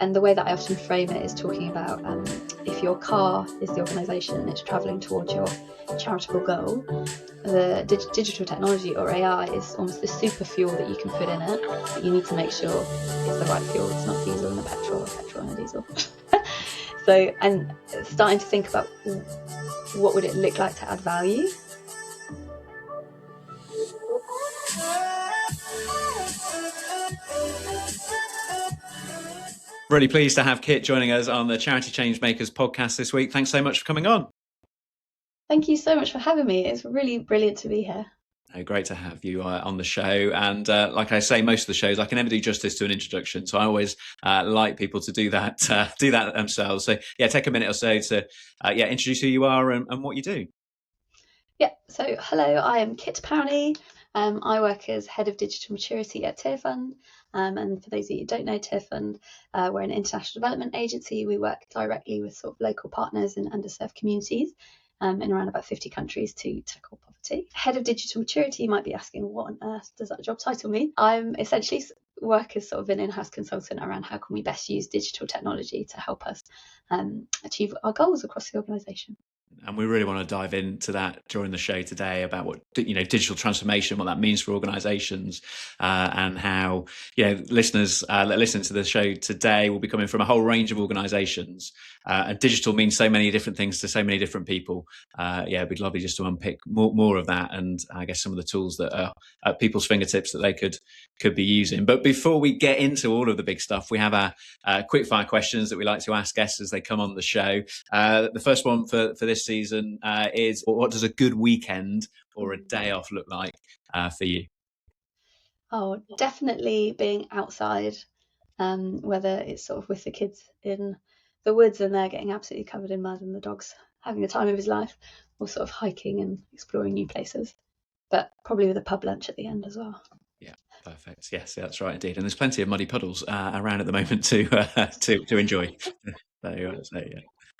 And the way that I often frame it is talking about if your car is the organisation and it's travelling towards your charitable goal, the digital technology or AI is almost the super fuel that you can put in it, but you need to make sure it's the right fuel. It's not diesel and a petrol or petrol and a diesel. So, and starting to think about what would it look like to add value. Really pleased to have Kit joining us on the Charity Changemakers podcast this week. Thanks so much for coming on. Thank you so much for having me. It's really brilliant to be here. Great to have you on the show. And like I say, most of the shows, I can never do justice to an introduction. So I always like people to do that themselves. So yeah, take a minute or so to introduce who you are and what you do. Yeah, so hello, I am Kit Powney. I work as Head of Digital Maturity at Tearfund. And for those of you who don't know Tearfund, we're an international development agency. We work directly with sort of local partners in underserved communities in around about 50 countries to tackle poverty. Head of Digital Maturity, you might be asking, what on earth does that job title mean? I'm essentially work as sort of an in-house consultant around how can we best use digital technology to help us achieve our goals across the organisation. And we really want to dive into that during the show today about what, digital transformation, what that means for organisations, and how, listeners that listen to the show today will be coming from a whole range of organisations. And digital means so many different things to so many different people. It'd be lovely just to unpick more of that, and I guess some of the tools that are at people's fingertips that they could be using. But before we get into all of the big stuff, we have our quick fire questions that we like to ask guests as they come on the show. The first one for this season is, what does a good weekend or a day off look like for you? Oh, definitely being outside, whether it's sort of with the kids in the woods and they're getting absolutely covered in mud and the dog's having the time of his life, or sort of hiking and exploring new places, but probably with a pub lunch at the end as well. Yeah, perfect. Yes, that's right indeed. And there's plenty of muddy puddles around at the moment to enjoy. No,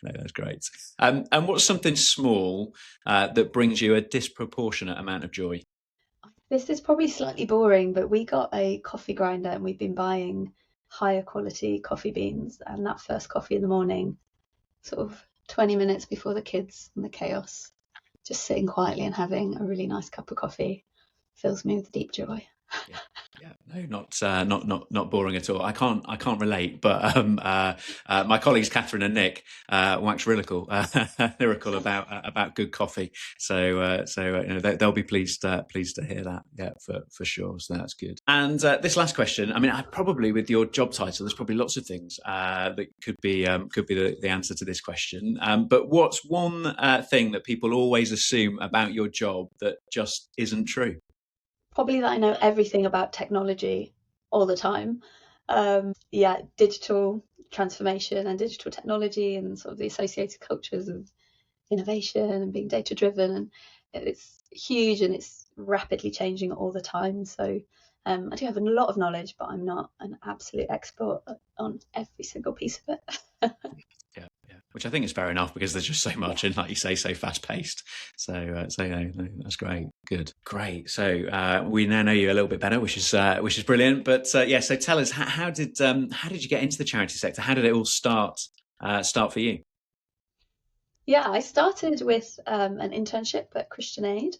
that's great. And what's something small that brings you a disproportionate amount of joy? This is probably slightly boring, but we got a coffee grinder and we've been buying higher quality coffee beans, and that first coffee in the morning, sort of 20 minutes before the kids and the chaos, just sitting quietly and having a really nice cup of coffee fills me with deep joy. No, not boring at all. I can't relate, but my colleagues Catherine and Nick wax lyrical about good coffee. So they'll be pleased to hear that. Yeah, for sure. So that's good. And this last question, I mean, probably with your job title, there's probably lots of things that could be the answer to this question. But what's one thing that people always assume about your job that just isn't true? Probably that I know everything about technology all the time. Digital transformation and digital technology and sort of the associated cultures of innovation and being data driven, and it's huge and it's rapidly changing all the time. So I do have a lot of knowledge, but I'm not an absolute expert on every single piece of it. Yeah. Which I think is fair enough, because there's just so much, and like you say, so fast paced. So that's great. Good, great. So we now know you a little bit better, which is brilliant. But so tell us, how did you get into the charity sector? How did it all start for you? Yeah, I started with an internship at Christian Aid.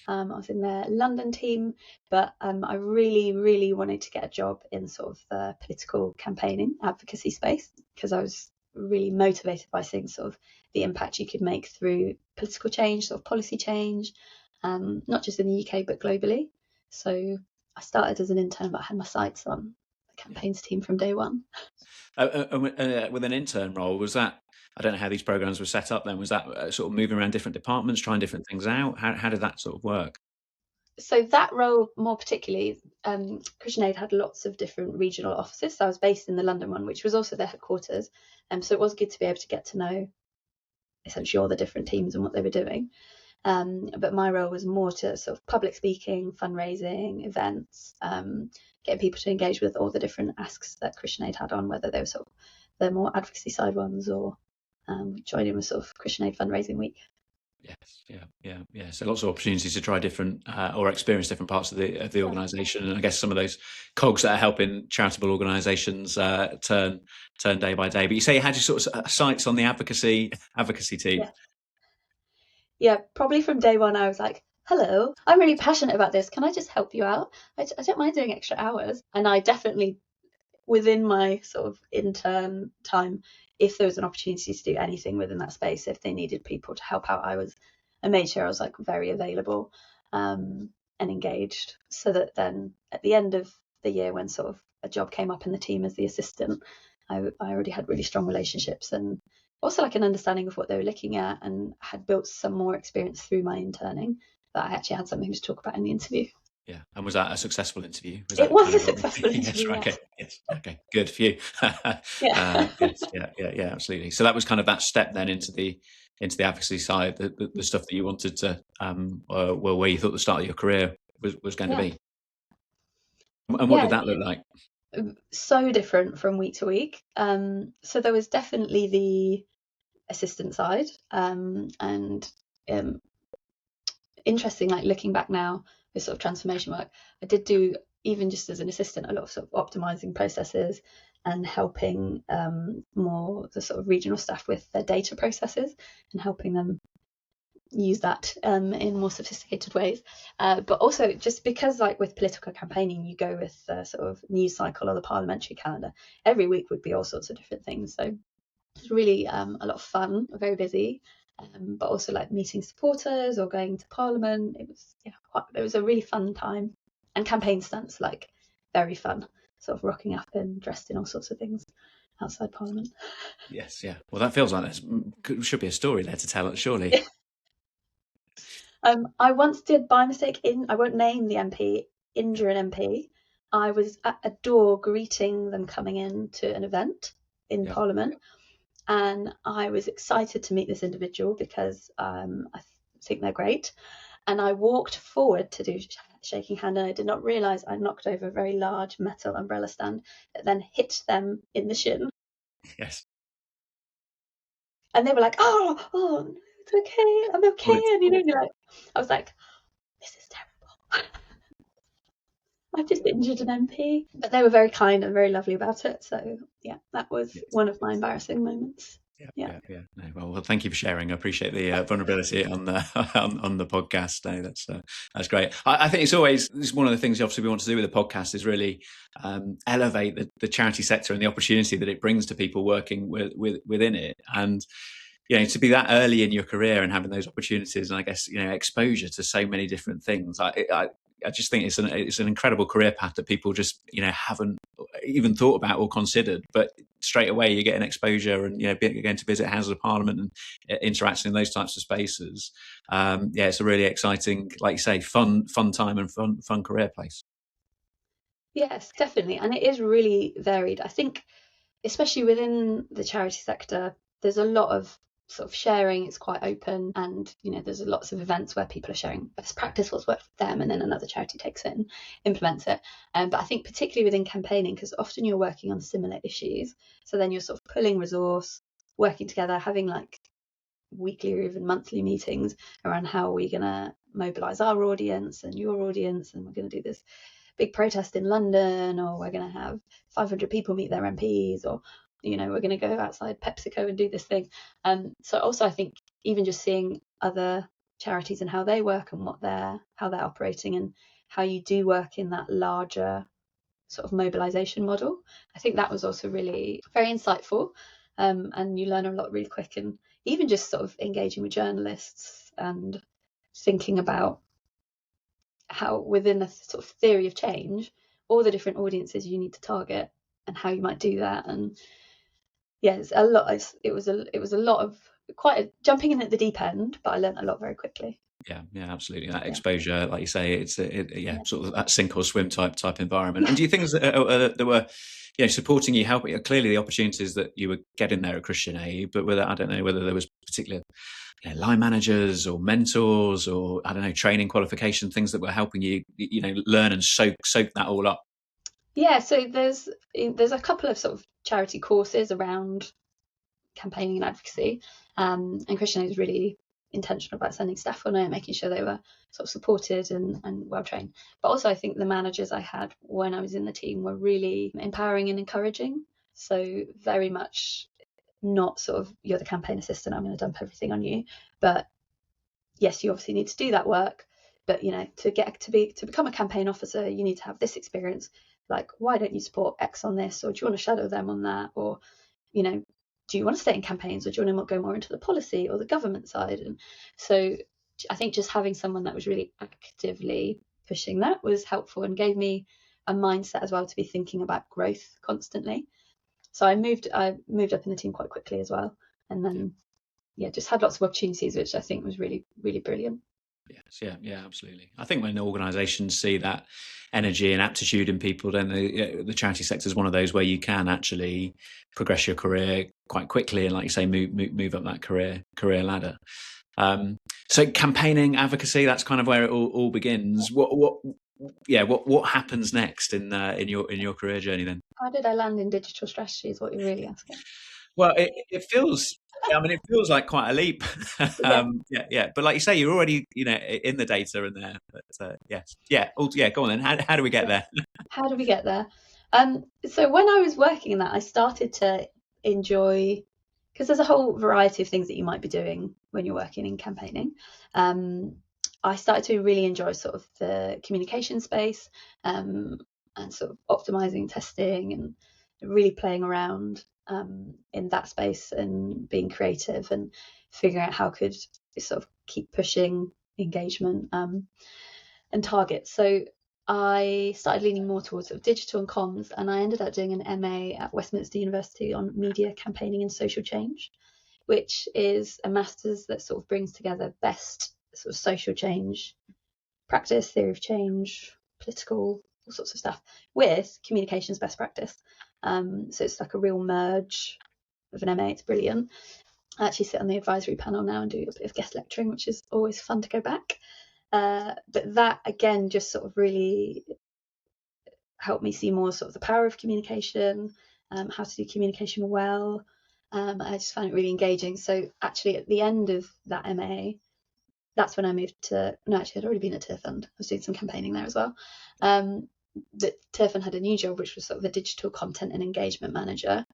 I was in their London team, but I really, really wanted to get a job in sort of the political campaigning advocacy space, because I was really motivated by seeing sort of the impact you could make through political change, sort of policy change, not just in the UK but globally. So I started as an intern, but I had my sights on the campaigns team from day one. With an intern role, was that, I don't know how these programs were set up then, was that sort of moving around different departments, trying different things out? How did that sort of work? So that role more particularly, Christian Aid had lots of different regional offices. So I was based in the London one, which was also their headquarters. So it was good to be able to get to know essentially all the different teams and what they were doing. But my role was more to sort of public speaking, fundraising, events, getting people to engage with all the different asks that Christian Aid had on, whether they were sort of the more advocacy side ones or joining with sort of Christian Aid fundraising week. Yes, yeah. So lots of opportunities to try different or experience different parts of the organisation, and I guess some of those cogs that are helping charitable organisations turn day by day. But you say you had your sort of sights on the advocacy team. Yeah, probably from day one I was like, hello, I'm really passionate about this. Can I just help you out? I don't mind doing extra hours. And I definitely, within my sort of intern time, if there was an opportunity to do anything within that space, if they needed people to help out, I made sure I was like very available and engaged, so that then at the end of the year, when sort of a job came up in the team as the assistant, I already had really strong relationships and also like an understanding of what they were looking at, and had built some more experience through my interning, that I actually had something to talk about in the interview. Yeah, and was that a successful interview? Was It that was kind a of successful interview. yes, right, okay, yes, okay, good for you. Yeah. Yes, yeah, absolutely. So that was kind of that step then into the advocacy side, the stuff that you wanted to, well, where you thought the start of your career was going to be. And what did that look like? So different from week to week. So there was definitely the assistant side, and interesting, like looking back now, this sort of transformation work I did do, even just as an assistant, a lot of sort of optimizing processes and helping more the sort of regional staff with their data processes and helping them use that in more sophisticated ways, but also just because like with political campaigning you go with the sort of news cycle or the parliamentary calendar, every week would be all sorts of different things. So it's really a lot of fun, very busy, but also like meeting supporters or going to Parliament. It was a really fun time. And campaign stunts, like very fun, sort of rocking up and dressed in all sorts of things outside Parliament. Yes, yeah. Well, that feels like there should be a story there to tell, surely. I once did, by mistake, I won't name the MP, injure an MP. I was at a door greeting them coming in to an event in Parliament, and I was excited to meet this individual because I think they're great. And I walked forward to do shaking hand, and I did not realise I knocked over a very large metal umbrella stand that then hit them in the shin. Yes. And they were like, oh, it's okay, I'm okay. And you're like, I was like, this is terrible. I've just injured an MP. But they were very kind and very lovely about it. So yeah, that was one of my embarrassing moments. Yeah. No, well, thank you for sharing. I appreciate the vulnerability on the on the podcast. No, that's great. I think it's one of the things obviously we want to do with the podcast is really elevate the charity sector and the opportunity that it brings to people working within it. And to be that early in your career and having those opportunities, and I guess exposure to so many different things. I just think it's an incredible career path that people just haven't even thought about or considered. But straight away you get an exposure, and going to visit Houses of Parliament and interacting in those types of spaces. It's a really exciting, like you say, fun time and fun career place. Yes, definitely, and it is really varied. I think, especially within the charity sector, there's a lot of sort of sharing. It's quite open, and there's lots of events where people are sharing best practice, what's worked for them, and then another charity takes it and implements it. But I think particularly within campaigning, because often you're working on similar issues, so then you're sort of pulling resource, working together, having like weekly or even monthly meetings around how are we going to mobilize our audience and your audience, and we're going to do this big protest in London, or we're going to have 500 people meet their MPs, or we're going to go outside PepsiCo and do this thing. So also I think even just seeing other charities and how they work and how they're operating and how you do work in that larger sort of mobilization model, I think that was also really very insightful, and you learn a lot really quick. And even just sort of engaging with journalists and thinking about how within a sort of theory of change, all the different audiences you need to target and how you might do that. And it's a lot. It was a lot of jumping in at the deep end, but I learned a lot very quickly. Yeah, absolutely. That exposure, like you say, it's sort of that sink or swim type environment. And do you think that were supporting you, helping? Clearly, the opportunities that you were getting there at Christian Aid, but I don't know whether there was particular line managers or mentors or I don't know training qualification things that were helping you learn and soak that all up. Yeah, so there's a couple of sort of charity courses around campaigning and advocacy, and Christian Aid is really intentional about sending staff on it, making sure they were sort of supported and well trained. But also I think the managers I had when I was in the team were really empowering and encouraging. So very much not sort of, you're the campaign assistant, I'm going to dump everything on you. But yes, you obviously need to do that work. But, you know, to become a campaign officer, you need to have this experience. Like, why don't you support X on this? Or do you want to shadow them on that? Or, you know, do you want to stay in campaigns, or do you want to go more into the policy or the government side? And so I think just having someone that was really actively pushing that was helpful, and gave me a mindset as well to be thinking about growth constantly. So I moved up in the team quite quickly as well, and then just had lots of opportunities, which I think was really, really brilliant. Yes, yeah, absolutely. I think when organisations see that energy and aptitude in people, then the charity sector is one of those where you can actually progress your career quite quickly, and, like you say, move up that career ladder. So campaigning, advocacy, that's kind of where it all begins. What happens next in your career journey then? How did I land in digital strategy is what you're really asking. Well, it feels. It feels like quite a leap. But like you say, you're already, in the data and there. But go on then. How do we get there? How do we get there? So when I was working in that, I started to enjoy, because there's a whole variety of things that you might be doing when you're working in campaigning. I started to really enjoy sort of the communication space, and sort of optimizing, testing, and really playing around in that space, and being creative and figuring out how could sort of keep pushing engagement and targets. So I started leaning more towards sort of digital and comms, and I ended up doing an MA at Westminster University on media campaigning and social change, which is a master's that sort of brings together best sort of social change practice, theory of change, political, all sorts of stuff, with communications best practice. So it's like a real merge of an MA. It's brilliant. I actually sit on the advisory panel now and do a bit of guest lecturing, which is always fun to go back. But that, again, just sort of really helped me see more sort of the power of communication, how to do communication well. I just found it really engaging. So actually at the end of that MA, that's when I moved to, no, actually I'd already been at Tearfund. I was doing some campaigning there as well. That Tearfund had a new job, which was sort of a digital content and engagement manager.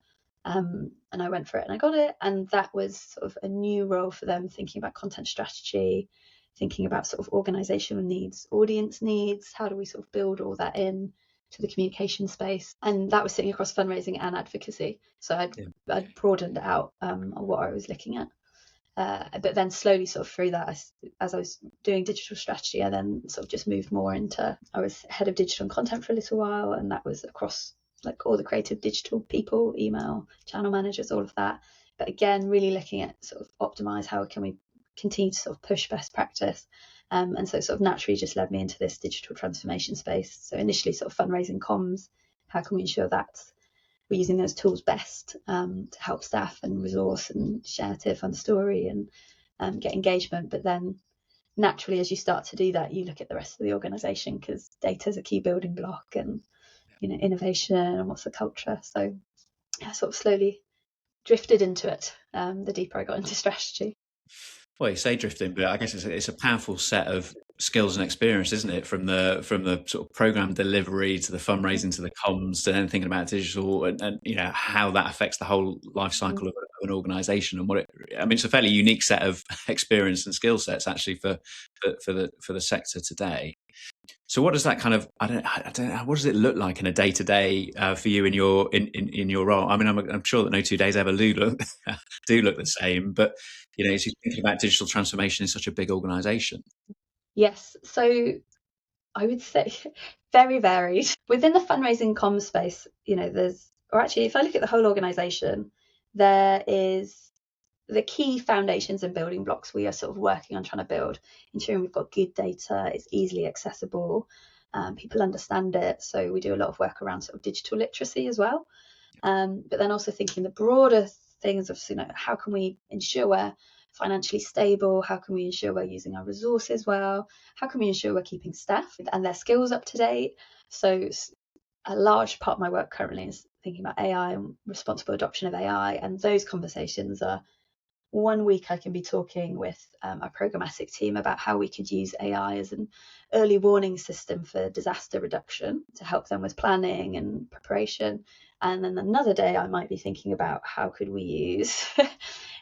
And I went for it and I got it. And that was sort of a new role for them, thinking about content strategy, thinking about sort of organisational needs, audience needs, how do we sort of build all that in to the communication space. And that was sitting across fundraising and advocacy. So I'd broadened out on what I was looking at. But then slowly sort of through that, as I was doing digital strategy, I then sort of just moved more into, I was head of digital and content for a little while, and that was across like all the creative digital people, email, channel managers, all of that. But again, really looking at sort of optimize, how can we continue to sort of push best practice. And so it sort of naturally just led me into this digital transformation space. So initially sort of fundraising comms, how can we ensure that we're using those tools best to help staff and resource and share Tearfund story and get engagement. But then naturally, as you start to do that, you look at the rest of the organisation, because data is a key building block, and innovation and what's the culture. So I sort of slowly drifted into it the deeper I got into strategy. Well, you say drifting, but I guess it's a powerful set of skills and experience, isn't it? From the sort of program delivery to the fundraising to the comms to then thinking about digital and how that affects the whole life cycle of an organisation, and it's a fairly unique set of experience and skill sets actually for the sector today. So what does that kind of, I don't know, what does it look like in a day to day for you in your role? I mean, I'm sure that no 2 days ever do look the same, but as you're thinking about digital transformation in such a big organisation. Yes, so I would say very varied. Within the fundraising comms space, if I look at the whole organisation, there is the key foundations and building blocks we are sort of working on trying to build, ensuring we've got good data, it's easily accessible, people understand it. So we do a lot of work around sort of digital literacy as well. But then also thinking the broader things of, how can we ensure we're financially stable? How can we ensure we're using our resources well? How can we ensure we're keeping staff and their skills up to date? So a large part of my work currently is thinking about AI and responsible adoption of AI. And those conversations are one week I can be talking with a programmatic team about how we could use AI as an early warning system for disaster reduction to help them with planning and preparation. And then another day I might be thinking about how could we use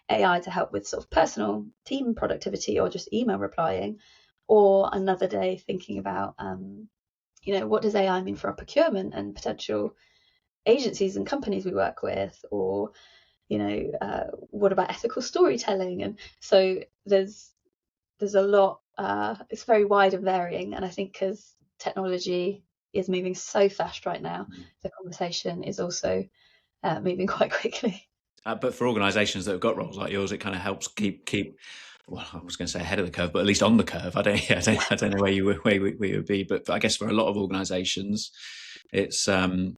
AI to help with sort of personal team productivity or just email replying. Or another day thinking about, what does AI mean for our procurement and potential agencies and companies we work with, or what about ethical storytelling? And so there's a lot. It's very wide and varying, and I think because technology is moving so fast right now, the conversation is also moving quite quickly. But for organisations that have got roles like yours, it kind of helps keep. Well, I was going to say ahead of the curve, but at least on the curve. I don't know where you would be, but I guess for a lot of organisations, it's it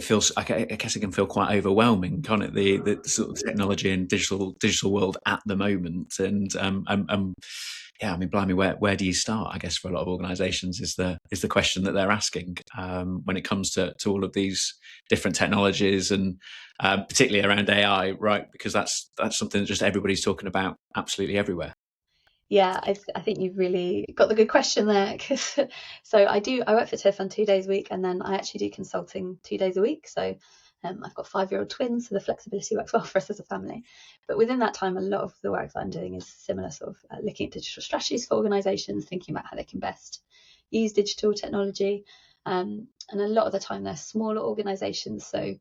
feels. I guess it can feel quite overwhelming, can't it? The sort of technology and digital world at the moment, and yeah, I mean, blimey, where do you start? I guess for a lot of organisations is the question that they're asking when it comes to all of these different technologies, and particularly around AI, right? Because that's something that just everybody's talking about absolutely everywhere. Yeah, I think you've really got the good question there. So I work for Tearfund 2 days a week, and then I actually do consulting 2 days a week. So I've got 5-year-old twins, so the flexibility works well for us as a family. But within that time, a lot of the work that I'm doing is similar, sort of looking at digital strategies for organisations, thinking about how they can best use digital technology. And a lot of the time, they're smaller organisations, so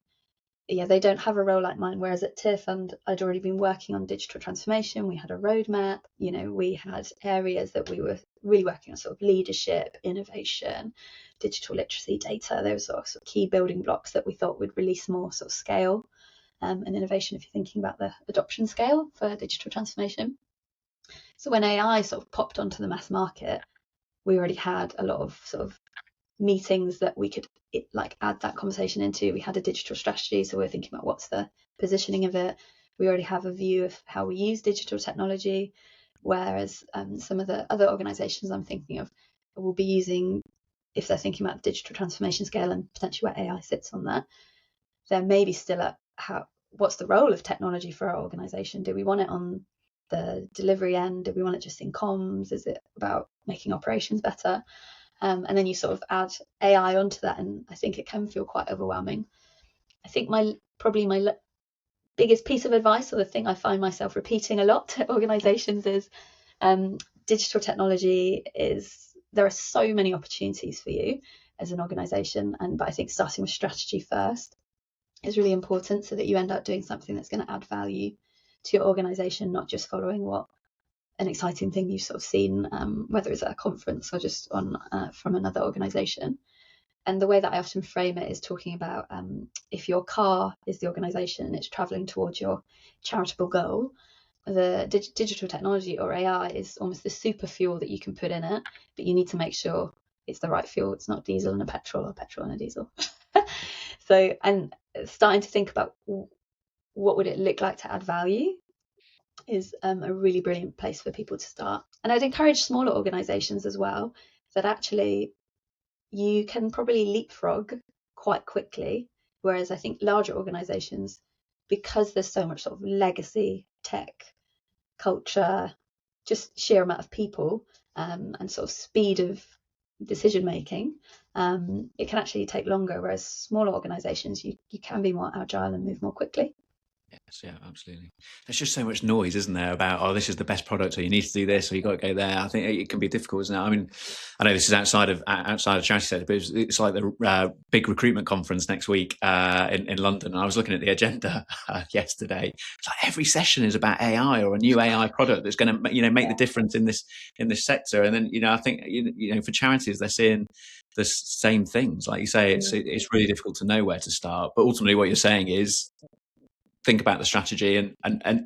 yeah, they don't have a role like mine. Whereas at Tearfund, I'd already been working on digital transformation. We had a roadmap. We had areas that we were really working on, sort of leadership, innovation, digital literacy, data. Those are sort of key building blocks that we thought would release more sort of scale and innovation if you're thinking about the adoption scale for digital transformation. So when AI sort of popped onto the mass market, we already had a lot of sort of meetings that we could add that conversation into. We had a digital strategy, so we're thinking about what's the positioning of it. We already have a view of how we use digital technology, whereas some of the other organisations I'm thinking of will be using, if they're thinking about the digital transformation scale and potentially where AI sits on that, there may be still what's the role of technology for our organisation? Do we want it on the delivery end? Do we want it just in comms? Is it about making operations better? And then you sort of add AI onto that, and I think it can feel quite overwhelming. I think my biggest piece of advice, or the thing I find myself repeating a lot to organisations, is digital technology there are so many opportunities for you as an organisation, but I think starting with strategy first is really important, so that you end up doing something that's going to add value to your organisation, not just following what an exciting thing you've sort of seen, whether it's at a conference or just on from another organisation. And the way that I often frame it is talking about if your car is the organisation and it's travelling towards your charitable goal, the digital technology or AI is almost the super fuel that you can put in it, but you need to make sure it's the right fuel. It's not diesel and a petrol or petrol and a diesel. So, and starting to think about what would it look like to add value is a really brilliant place for people to start. And I'd encourage smaller organisations as well, that actually you can probably leapfrog quite quickly, whereas I think larger organisations, because there's so much sort of legacy tech culture, just sheer amount of people and sort of speed of decision making, it can actually take longer, whereas smaller organisations, you can be more agile and move more quickly. Yes, yeah, absolutely. There's just so much noise, isn't there, about, oh, this is the best product, or you need to do this, or you got to go there. I think it can be difficult, isn't it? I mean, I know this is outside of charity sector, but it's like the big recruitment conference next week in London. I was looking at the agenda yesterday. It's like every session is about AI or a new AI product that's going to, make the difference in this sector. And then, I think, for charities, they're seeing the same things. Like you say, it's really difficult to know where to start. But ultimately, what you're saying is, think about the strategy and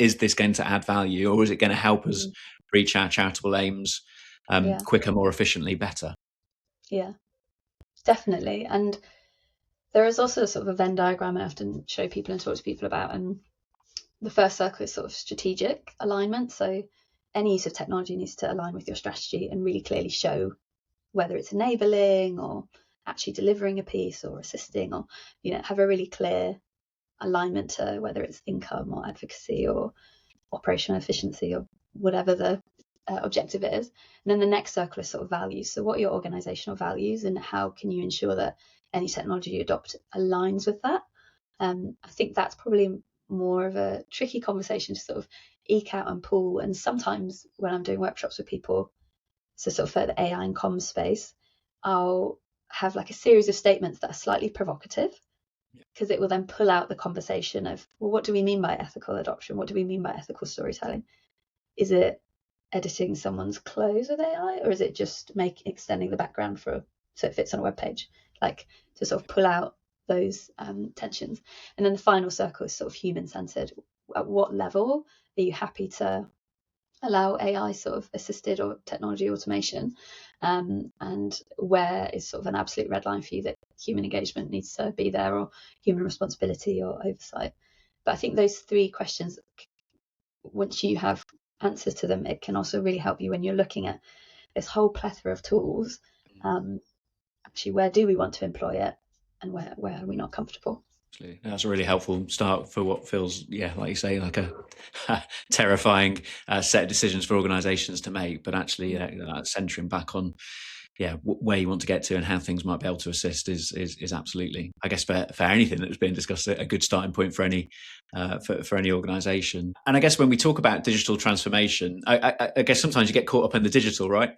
is this going to add value, or is it going to help us reach our charitable aims quicker, more efficiently, better? Yeah, definitely. And there is also sort of a Venn diagram I often show people and talk to people about, and the first circle is sort of strategic alignment. So any use of technology needs to align with your strategy and really clearly show whether it's enabling or actually delivering a piece or assisting, or have a really clear alignment to whether it's income or advocacy or operational efficiency or whatever the objective is. And then the next circle is sort of values. So what are your organisational values, and how can you ensure that any technology you adopt aligns with that? I think that's probably more of a tricky conversation to sort of eke out and pull. And sometimes when I'm doing workshops with people, so sort of for the AI and comms space, I'll have like a series of statements that are slightly provocative, because it will then pull out the conversation of, well, what do we mean by ethical adoption? What do we mean by ethical storytelling? Is it editing someone's clothes with AI, or is it just extending the background so it fits on a web page? Like, to sort of pull out those tensions. And then the final circle is sort of human-centered. At what level are you happy to allow AI sort of assisted or technology automation, and where is sort of an absolute red line for you that human engagement needs to be there, or human responsibility or oversight? But I think those three questions, once you have answers to them, it can also really help you when you're looking at this whole plethora of tools. Actually, where do we want to employ it, and where are we not comfortable? Absolutely. That's a really helpful start for what feels, like you say, like a terrifying set of decisions for organisations to make. But actually, centering back on where you want to get to and how things might be able to assist is absolutely, I guess, for anything that was being discussed, a good starting point for any for any organisation. And I guess when we talk about digital transformation, I guess sometimes you get caught up in the digital, right?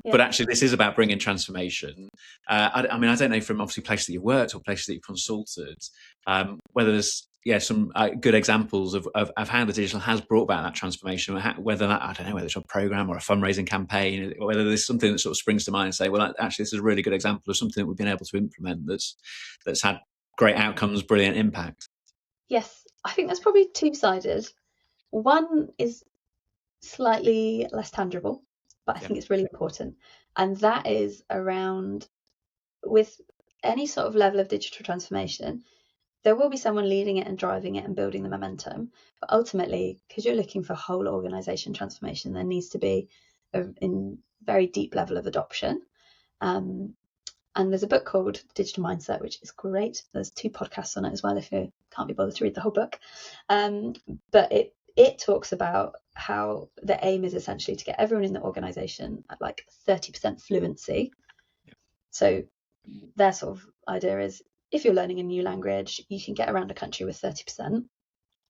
But actually, this is about bringing transformation. I mean, I don't know from obviously places that you've worked or places that you've consulted, whether there's some good examples of how the digital has brought about that transformation, or whether that, I don't know, whether it's a program or a fundraising campaign, or whether there's something that sort of springs to mind and say, well, actually, this is a really good example of something that we've been able to implement that's had great outcomes, brilliant impact. Yes, I think that's probably two-sided. One is slightly less tangible, but I think it's really important. And that is around, with any sort of level of digital transformation, there will be someone leading it and driving it and building the momentum. But ultimately, because you're looking for whole organisation transformation, there needs to be a very deep level of adoption. And there's a book called Digital Mindset, which is great. There's 2 podcasts on it as well, if you can't be bothered to read the whole book. But it talks about how the aim is essentially to get everyone in the organisation at like 30% fluency. So their sort of idea is, if you're learning a new language, you can get around a country with 30%.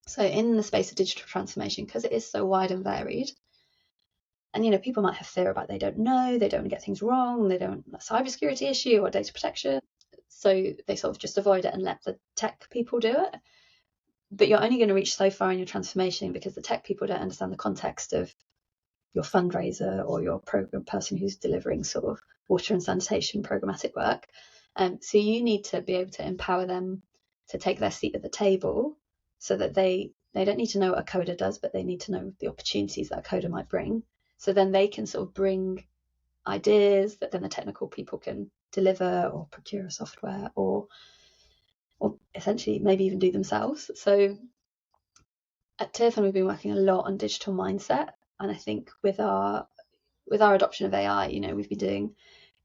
So in the space of digital transformation, because it is so wide and varied, and people might have fear about they don't know, they don't want to get things wrong, they don't a cybersecurity issue or data protection, so they sort of just avoid it and let the tech people do it. But you're only going to reach so far in your transformation, because the tech people don't understand the context of your fundraiser or your program person who's delivering sort of water and sanitation programmatic work. So you need to be able to empower them to take their seat at the table, so that they don't need to know what a coder does, but they need to know the opportunities that a coder might bring. So then they can sort of bring ideas that then the technical people can deliver or procure a software or essentially maybe even do themselves. So at Tearfund, we've been working a lot on digital mindset. And I think with our adoption of AI, we've been doing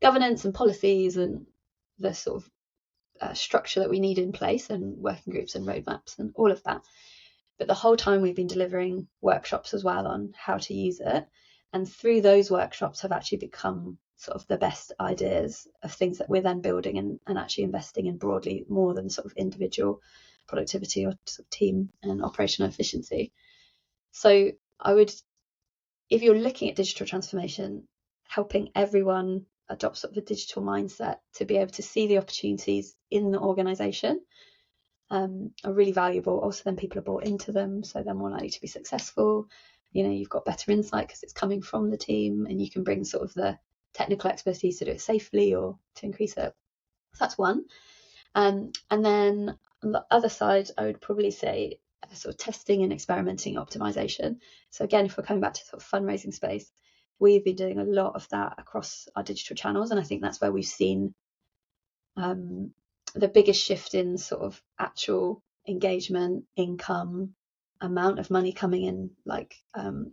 governance and policies and the sort of structure that we need in place, and working groups and roadmaps and all of that. But the whole time we've been delivering workshops as well on how to use it. And through those workshops have actually become sort of the best ideas of things that we're then building and actually investing in broadly, more than sort of individual productivity or sort of team and operational efficiency. So if you're looking at digital transformation, helping everyone adopt sort of a digital mindset to be able to see the opportunities in the organisation are really valuable. Also, then people are brought into them, so they're more likely to be successful. You've got better insight because it's coming from the team, and you can bring sort of the technical expertise to do it safely or to increase it. So that's one. And then on the other side, I would probably say sort of testing and experimenting optimization. So again, if we're coming back to sort of fundraising space, we've been doing a lot of that across our digital channels, and I think that's where we've seen the biggest shift in sort of actual engagement, income, amount of money coming in, like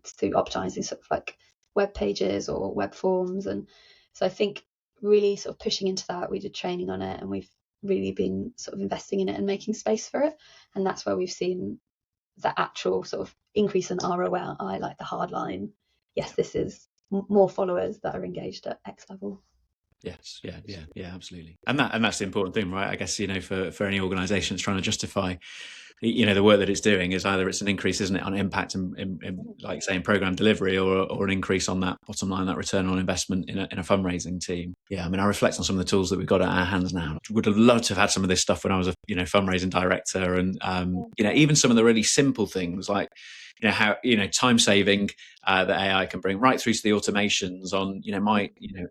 through optimizing sort of like web pages or web forms. And so I think really sort of pushing into that, we did training on it, and we've really been sort of investing in it and making space for it. And that's where we've seen the actual sort of increase in ROI, like the hard line. Yes, this is more followers that are engaged at X level. Yes, yeah, absolutely. And that's the important thing, right? I guess, for any organisation that's trying to justify, the work that it's doing, is either it's an increase, isn't it, on impact in like say in program delivery, or an increase on that bottom line, that return on investment in a fundraising team. Yeah, I mean, I reflect on some of the tools that we've got at our hands now. Would have loved to have had some of this stuff when I was a fundraising director, and even some of the really simple things like how time saving that AI can bring, right through to the automations on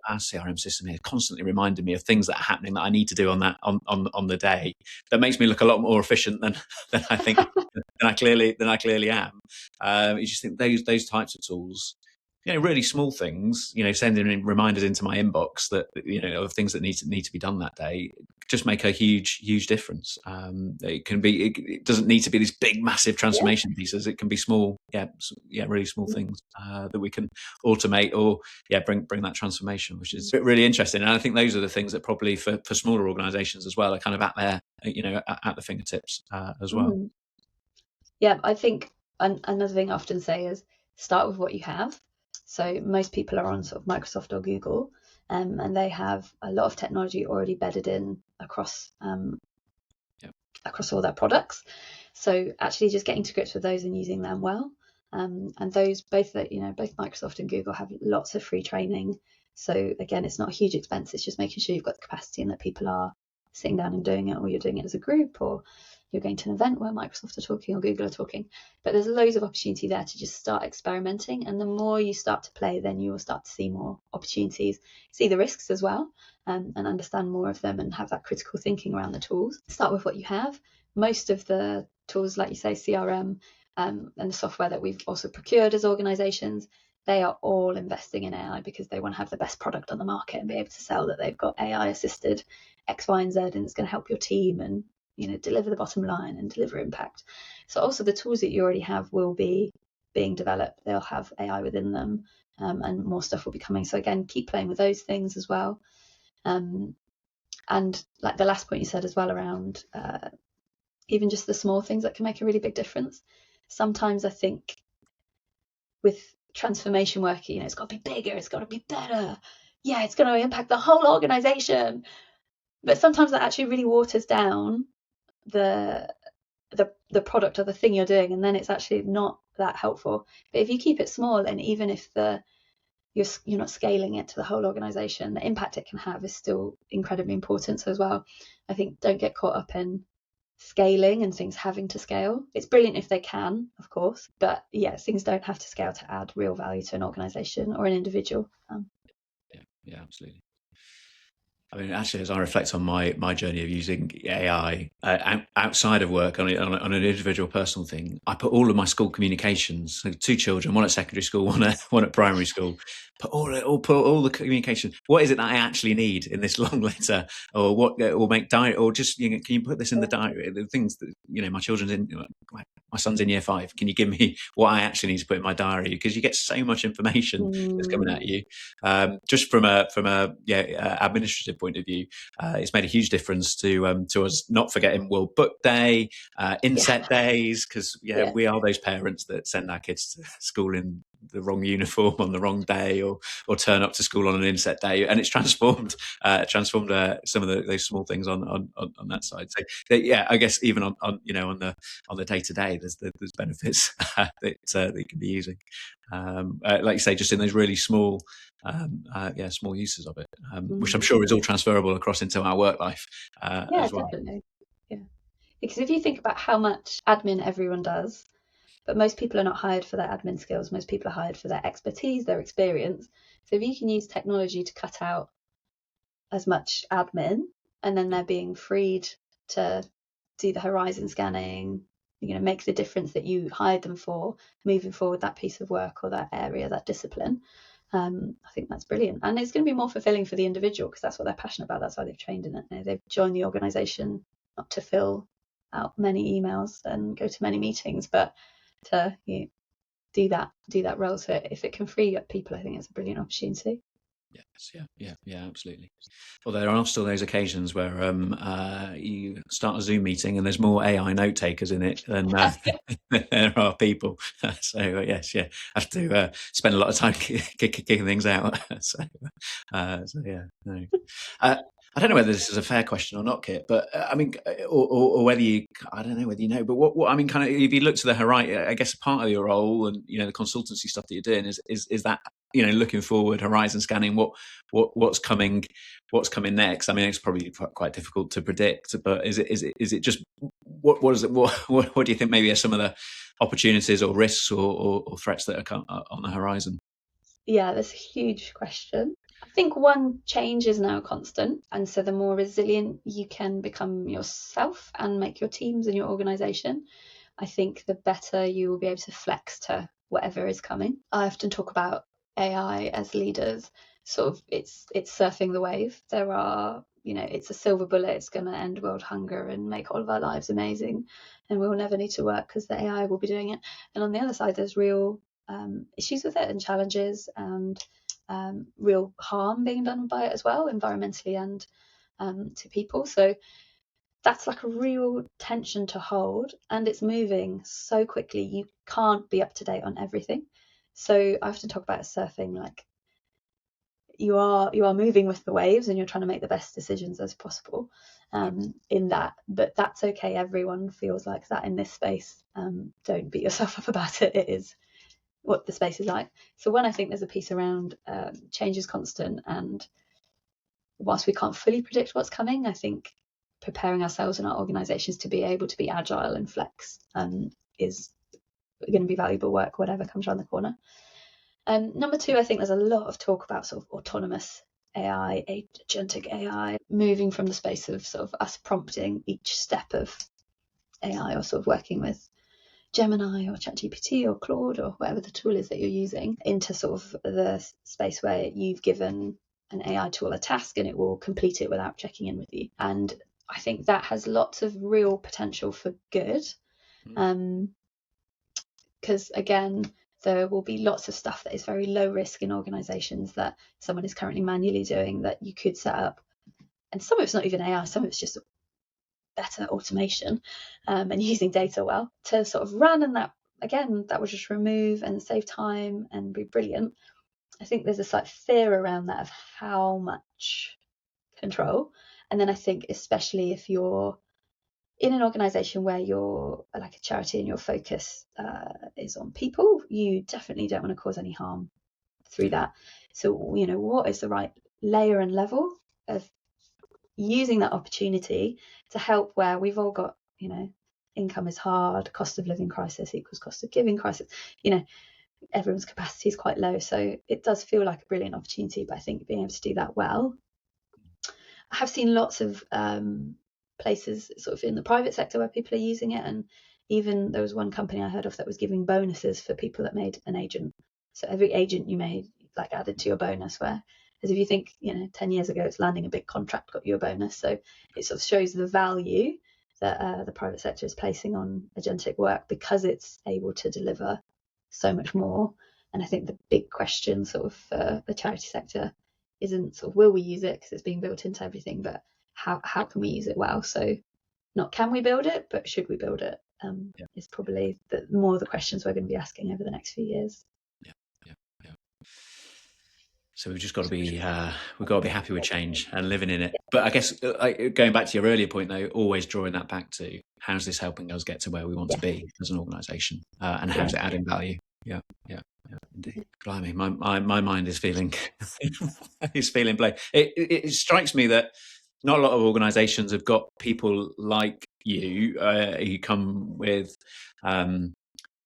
our CRM system here, constantly reminding me of things that are happening that I need to do on the day. That makes me look a lot more efficient than I think than I clearly am. You just think those types of tools, really small things, sending in reminders into my inbox that of things that need to be done that day, just make a huge difference. It doesn't need to be these big massive transformation pieces. It can be small, really small things that we can automate, or bring that transformation, which is really interesting. And I think those are the things that probably for smaller organizations as well are kind of at their at the fingertips as well. Yeah, I think another thing I often say is start with what you have. So most people are on sort of Microsoft or Google, and they have a lot of technology already bedded in across all their products. So actually just getting to grips with those and using them well. And those both Microsoft and Google have lots of free training. So again, it's not a huge expense. It's just making sure you've got the capacity and that people are sitting down and doing it, or you're doing it as a group, or you're going to an event where Microsoft are talking or Google are talking. But there's loads of opportunity there to just start experimenting. And the more you start to play, then you will start to see more opportunities, see the risks as well, and understand more of them, and have that critical thinking around the tools. Start with what you have. Most of the tools, like you say, CRM, and the software that we've also procured as organisations, they are all investing in AI because they want to have the best product on the market and be able to sell that they've got AI assisted X, Y, and Z, and it's going to help your team and deliver the bottom line and deliver impact. So also the tools that you already have will be being developed. They'll have AI within them, and more stuff will be coming. So again, keep playing with those things as well. And like the last point you said as well around even just the small things that can make a really big difference. Sometimes I think with transformation work, it's got to be bigger, it's got to be better. Yeah, it's going to impact the whole organization. But sometimes that actually really waters down the product or the thing you're doing, and then it's actually not that helpful. But if you keep it small, and even if you're not scaling it to the whole organization, the impact it can have is still incredibly important. So as well, I think don't get caught up in scaling and things having to scale. It's brilliant if they can, of course, but things don't have to scale to add real value to an organization or an individual. Yeah, absolutely. I mean, actually, as I reflect on my journey of using AI outside of work on an individual personal thing, I put all of my school communications, so 2 children, one at secondary school, one at primary school, put all the communication. What is it that I actually need in this long letter, or what will make diary, or just can you put this in the diary? The things that my children's in. My son's in year 5. Can you give me what I actually need to put in my diary? Because you get so much information that's coming at you. Just from a administrative point of view, it's made a huge difference to us not forgetting World Book Day, inset days, because we are those parents that send our kids to school in the wrong uniform on the wrong day, or turn up to school on an inset day, and it's transformed some of those small things on that side. So I guess even on the day to day, there's benefits that you can be using, like you say, just in those really small small uses of it, which I'm sure is all transferable across into our work life as well. Definitely. Because if you think about how much admin everyone does, but most people are not hired for their admin skills. Most people are hired for their expertise, their experience. So if you can use technology to cut out as much admin, and then they're being freed to do the horizon scanning, make the difference that you hired them for, moving forward that piece of work or that area, that discipline, I think that's brilliant. And it's going to be more fulfilling for the individual because that's what they're passionate about. That's why they've trained in it. They've joined the organisation not to fill out many emails and go to many meetings, but to do that role. So if it can free up people, I think it's a brilliant opportunity. Yes, yeah, absolutely. Well, there are still those occasions where you start a Zoom meeting and there's more AI note takers in it than there are people. So yes, yeah, I have to spend a lot of time kicking things out. So yeah, no. I don't know whether this is a fair question or not, Kit, but I mean, or whether you, I don't know whether you know, but what I mean, kind of, if you look to the horizon, I guess part of your role and the consultancy stuff that you're doing is that looking forward, horizon scanning, what's coming next. I mean, it's probably quite difficult to predict, but is it just what is it? What do you think maybe are some of the opportunities or risks or threats that are on the horizon? Yeah, that's a huge question. I think one, change is now constant, and so the more resilient you can become yourself and make your teams and your organization, I think the better you will be able to flex to whatever is coming. I often talk about AI as leaders, sort of it's surfing the wave. There are, it's a silver bullet, it's going to end world hunger and make all of our lives amazing, and we'll never need to work because the AI will be doing it. And on the other side, there's real issues with it and challenges and real harm being done by it as well, environmentally and to people. So that's like a real tension to hold, and it's moving so quickly. You can't be up to date on everything. So I often talk about surfing, like you are moving with the waves and you're trying to make the best decisions as possible in that, but that's okay. Everyone feels like that in this space. Don't beat yourself up about it. It is what the space is like. So when I think there's a piece around change is constant, and whilst we can't fully predict what's coming, I think preparing ourselves and our organisations to be able to be agile and flex is going to be valuable work, whatever comes around the corner. Number two, I think there's a lot of talk about sort of autonomous AI, agentic AI, moving from the space of sort of us prompting each step of AI, or sort of working with Gemini or ChatGPT or Claude or whatever the tool is that you're using, into sort of the space where you've given an AI tool a task and it will complete it without checking in with you. And I think that has lots of real potential for good. Because again, there will be lots of stuff that is very low risk in organizations that someone is currently manually doing that you could set up. And some of it's not even AI, some of it's just better automation and using data well to sort of run, and that again, that would just remove and save time and be brilliant. I think there's a slight fear around that of how much control. And then I think especially if you're in an organization where you're like a charity and your focus is on people, you definitely don't want to cause any harm through that. So what is the right layer and level of using that opportunity to help where we've all got, income is hard, cost of living crisis equals cost of giving crisis, everyone's capacity is quite low. So it does feel like a brilliant opportunity, but I think being able to do that well. I have seen lots of places sort of in the private sector where people are using it, and even there was one company I heard of that was giving bonuses for people that made an agent. So every agent you made like added to your bonus, where as if you think 10 years ago it's landing a big contract got you a bonus. So it sort of shows the value that the private sector is placing on agentic work because it's able to deliver so much more. And I think the big question sort of for the charity sector isn't sort of will we use it because it's being built into everything, but how can we use it well? So not can we build it, but should we build it is probably more of the questions we're going to be asking over the next few years. So we've just got to be happy with change and living in it. But I guess going back to your earlier point, though, always drawing that back to how's this helping us get to where we want to be as an organisation, and how's it adding value? Yeah, indeed. Blimey, my mind is feeling blank. It strikes me that not a lot of organisations have got people like you who come with.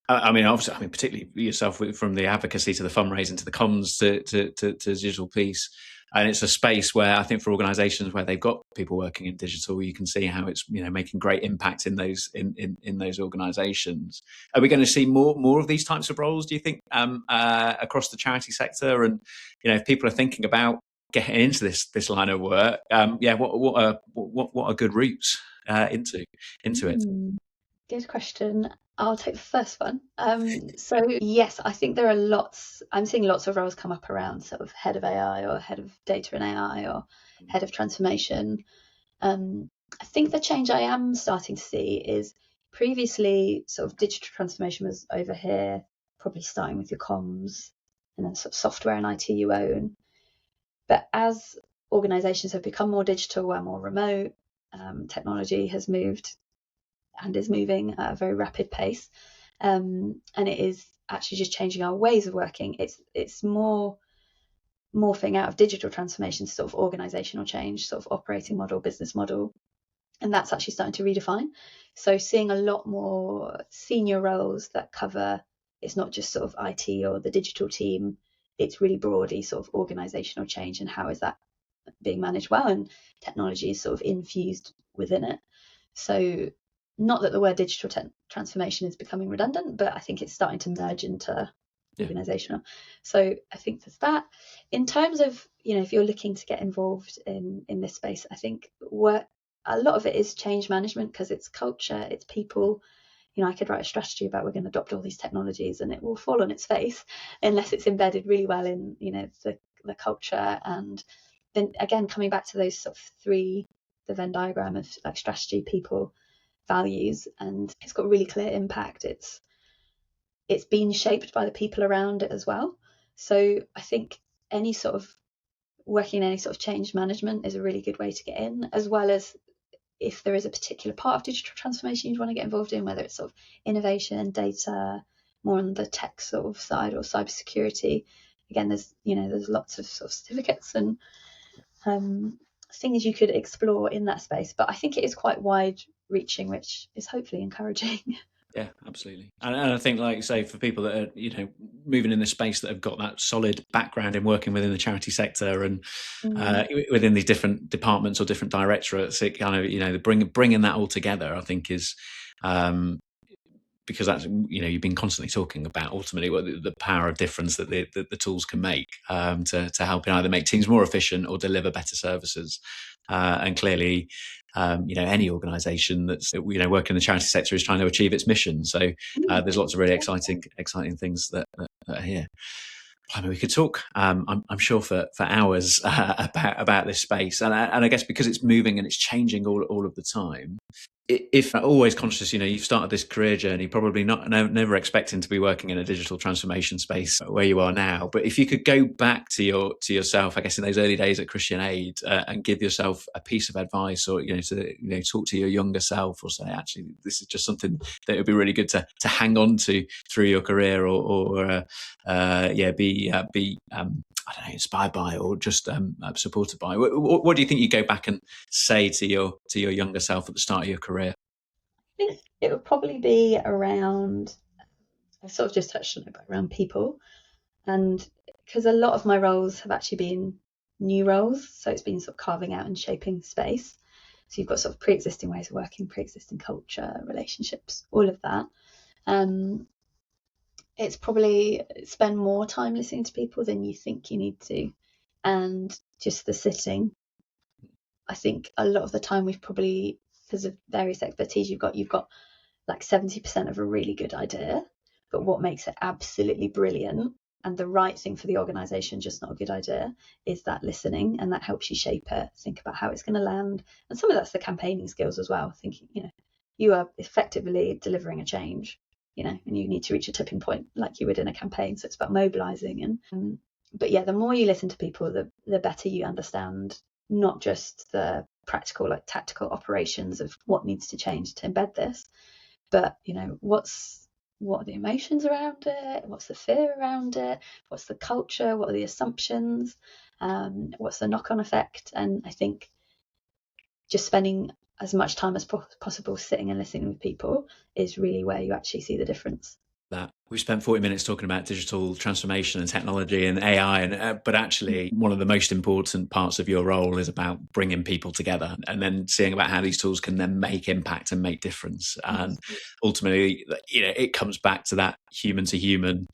Obviously, particularly yourself, from the advocacy to the fundraising to the comms to digital piece, and it's a space where I think for organisations where they've got people working in digital, you can see how it's making great impact in those in those organisations. Are we going to see more of these types of roles? Do you think across the charity sector, and if people are thinking about getting into this line of work, what are good routes into it? Good question. I'll take the first one. So yes, I think there are lots. I'm seeing lots of roles come up around sort of head of AI or head of data and AI or head of transformation. I think the change I am starting to see is previously sort of digital transformation was over here, probably starting with your comms and then sort of software and IT you own. But as organisations have become more digital and more remote, technology has moved and is moving at a very rapid pace. And it is actually just changing our ways of working. It's more morphing out of digital transformation to sort of organizational change, sort of operating model, business model. And that's actually starting to redefine. So seeing a lot more senior roles that cover, it's not just sort of IT or the digital team, it's really broadly sort of organizational change and how is that being managed well, and technology is sort of infused within it. So not that the word digital transformation is becoming redundant, but I think it's starting to merge into organizational. So I think there's that. In terms of, if you're looking to get involved in this space, I think a lot of it is change management, because it's culture, it's people. I could write a strategy about we're going to adopt all these technologies and it will fall on its face unless it's embedded really well in, the culture. And then again, coming back to those sort of three, the Venn diagram of like strategy, people, values, and it's got really clear impact. It's been shaped by the people around it as well. So I think any sort of working in any sort of change management is a really good way to get in, as well as if there is a particular part of digital transformation you'd want to get involved in, whether it's sort of innovation, data, more on the tech sort of side, or cybersecurity. Again, there's lots of sort of certificates and things you could explore in that space. But I think it is quite wide reaching, which is hopefully encouraging. Yeah, absolutely. And I think, like you say, for people that are, moving in this space that have got that solid background in working within the charity sector and within these different departments or different directorates, it kind of, bringing that all together, I think is, because that's, you've been constantly talking about ultimately what the power of difference that the tools can make to help either make teams more efficient or deliver better services. And clearly, any organisation that's working in the charity sector is trying to achieve its mission. So there's lots of really exciting things that are here. I mean, we could talk, I'm sure, for hours about this space, and I guess because it's moving and it's changing all of the time. If always conscious, you've started this career journey probably never expecting to be working in a digital transformation space where you are now. But if you could go back to yourself, I guess in those early days at Christian Aid, and give yourself a piece of advice, or to talk to your younger self, or say, actually, this is just something that would be really good to hang on to through your career, or be I don't know, inspired by, or just supported by. What do you think you go back and say to your younger self at the start of your career? I think it would probably be around, I sort of just touched on it, but around people. And because a lot of my roles have actually been new roles, so it's been sort of carving out and shaping space. So you've got sort of pre-existing ways of working, pre-existing culture, relationships, all of that. It's probably spend more time listening to people than you think you need to, and just the sitting. I think a lot of the time we've probably, because of various expertise you've got like 70% of a really good idea, but what makes it absolutely brilliant and the right thing for the organisation, just not a good idea, is that listening, and that helps you shape it, think about how it's going to land. And some of that's the campaigning skills as well, thinking, you are effectively delivering a change, and you need to reach a tipping point like you would in a campaign. So it's about mobilising. But yeah, the more you listen to people, the better you understand not just the practical, like tactical operations of what needs to change to embed this, but what are the emotions around it? What's the fear around it? What's the culture? What are the assumptions? What's the knock-on effect? And I think just spending as much time as possible sitting and listening with people is really where you actually see the difference. That we've spent 40 minutes talking about digital transformation and technology and AI, but actually one of the most important parts of your role is about bringing people together and then seeing about how these tools can then make impact and make difference. And ultimately, it comes back to that human to human,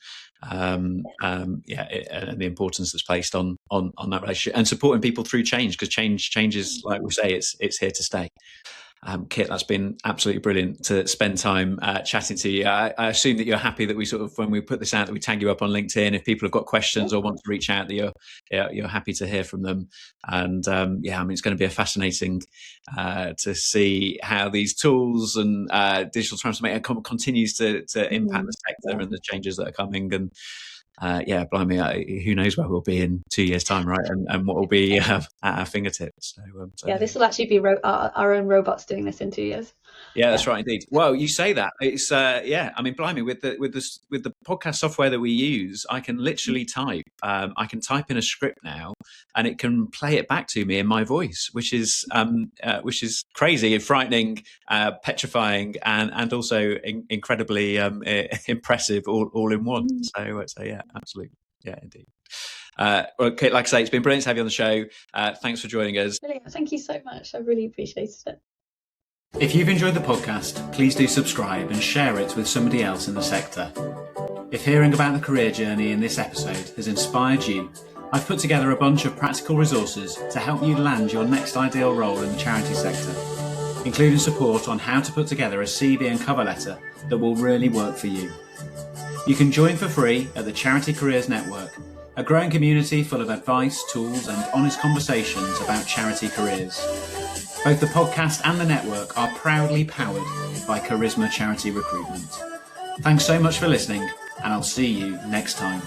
and the importance that's placed on that relationship and supporting people through change, because change is, like we say, it's here to stay. Kit, that's been absolutely brilliant to spend time chatting to you. I assume that you're happy that we sort of, when we put this out, that we tag you up on LinkedIn. If people have got questions or want to reach out, that you're happy to hear from them. And it's going to be a fascinating to see how these tools and digital transformation continues to impact the sector and the changes that are coming. And blimey, who knows where we'll be in 2 years' time, right? And what will be at our fingertips. So, this will actually be our own robots doing this in 2 years. Yeah, that's right, indeed. Well, you say that. It's blimey, with the podcast software that we use, I can literally type. I can type in a script now, and it can play it back to me in my voice, which is crazy and frightening, petrifying, and also incredibly impressive all in one. So yeah, absolutely, yeah, indeed. Kit, like I say, it's been brilliant to have you on the show. Thanks for joining us. Brilliant. Thank you so much. I really appreciated it. If you've enjoyed the podcast, please do subscribe and share it with somebody else in the sector. If hearing about the career journey in this episode has inspired you, I've put together a bunch of practical resources to help you land your next ideal role in the charity sector, including support on how to put together a CV and cover letter that will really work for you. You can join for free at the Charity Careers Network, a growing community full of advice, tools and honest conversations about charity careers. Both the podcast and the network are proudly powered by Charisma Charity Recruitment. Thanks so much for listening, and I'll see you next time.